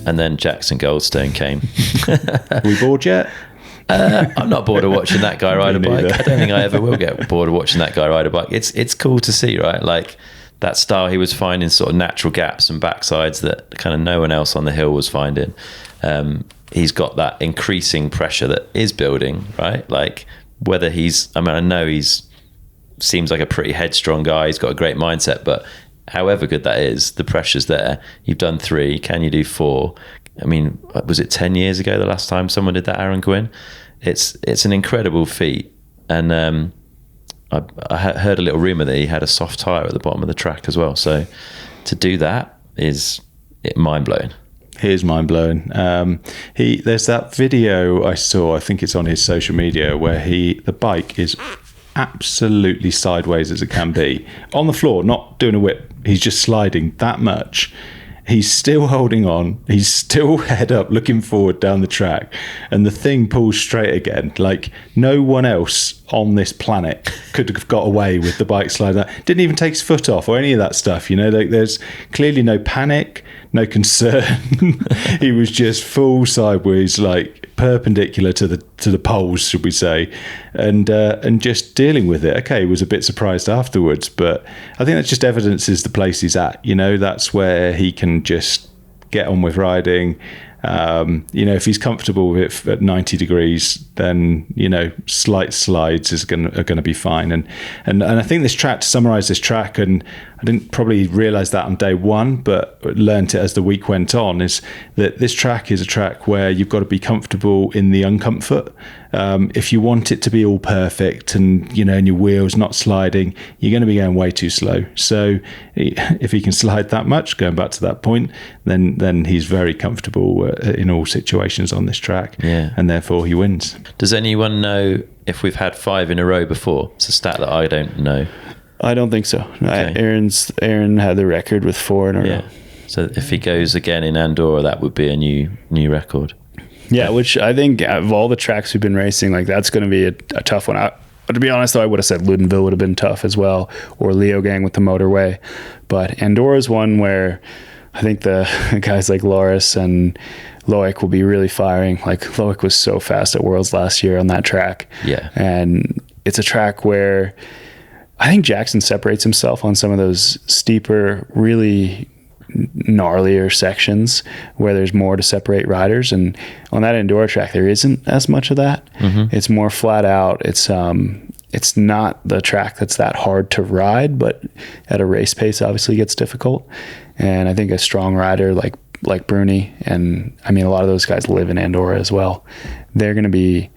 And then Jackson Goldstone came. Are we bored yet? I'm not bored of watching that guy ride a bike. I don't think I ever will get bored of watching that guy ride a bike. It's cool to see, right? Like that style he was finding, sort of natural gaps and backsides that kind of no one else on the hill was finding. He's got that increasing pressure that is building, right? Like whether I know seems like a pretty headstrong guy. He's got a great mindset, but however good that is, the pressure's there. You've done 3. Can you do 4? I mean, was it 10 years ago the last time someone did that, Aaron Gwin? It's an incredible feat. And I heard a little rumour that he had a soft tyre at the bottom of the track as well. So to do that is mind-blowing. He is mind-blowing. There's that video I saw, I think it's on his social media, where the bike is absolutely sideways as it can be. On the floor, not doing a whip. He's just sliding that much. He's still holding on. He's still head up, looking forward down the track. And the thing pulls straight again. Like no one else on this planet could have got away with the bike slide. Didn't even take his foot off or any of that stuff. Like there's clearly no panic, no concern. He was just full sideways, like perpendicular to the poles, should we say, and just dealing with it. Okay, he was a bit surprised afterwards, but I think that just evidences the place he's at. That's where he can just get on with riding. If he's comfortable with it at 90 degrees, then slight slides are going to be fine. And I think this track, to summarize this track, and I didn't probably realize that on day one, but learned it as the week went on, is that this track is a track where you've got to be comfortable in the uncomfort. If you want it to be all perfect and your wheels not sliding, you're going to be going way too slow. So if he can slide that much, going back to that point, then he's very comfortable in all situations on this track, and therefore he wins. Does anyone know if we've had 5 in a row before? It's a stat that I don't know. I don't think so. Okay. Aaron had the record with 4 in a row. So if he goes again in Andorra, that would be a new record. Yeah, which I think of all the tracks we've been racing, like that's going to be a tough one. But to be honest, though, I would have said Ludenville would have been tough as well, or Leogang with the motorway. But Andorra's one where I think the guys like Loris and Loic will be really firing. Like Loic was so fast at Worlds last year on that track. Yeah. And it's a track where I think Jackson separates himself on some of those steeper, really gnarlier sections where there's more to separate riders, and on that Andorra track there isn't as much of that. It's more flat out. It's not the track that's that hard to ride, but at a race pace obviously gets difficult. And I think a strong rider like Bruni, and I mean a lot of those guys live in Andorra as well, they're going to be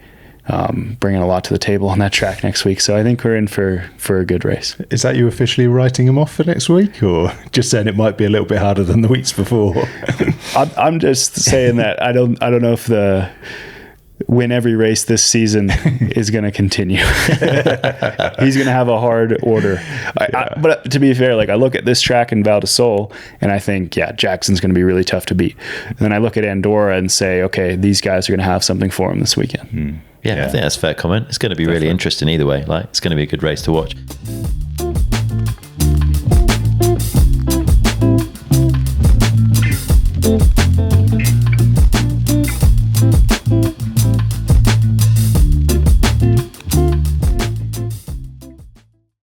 bringing a lot to the table on that track next week. So I think we're in for a good race. Is that you officially writing him off for next week, or just saying it might be a little bit harder than the weeks before? I'm just saying that I don't know if the win every race this season is going to continue. He's going to have a hard order. But to be fair, like I look at this track in Val di Sole and I think, Jackson's going to be really tough to beat. And then I look at Andorra and say, okay, these guys are going to have something for him this weekend. Yeah, I think that's a fair comment. It's going to be really interesting either way. Like, it's going to be a good race to watch.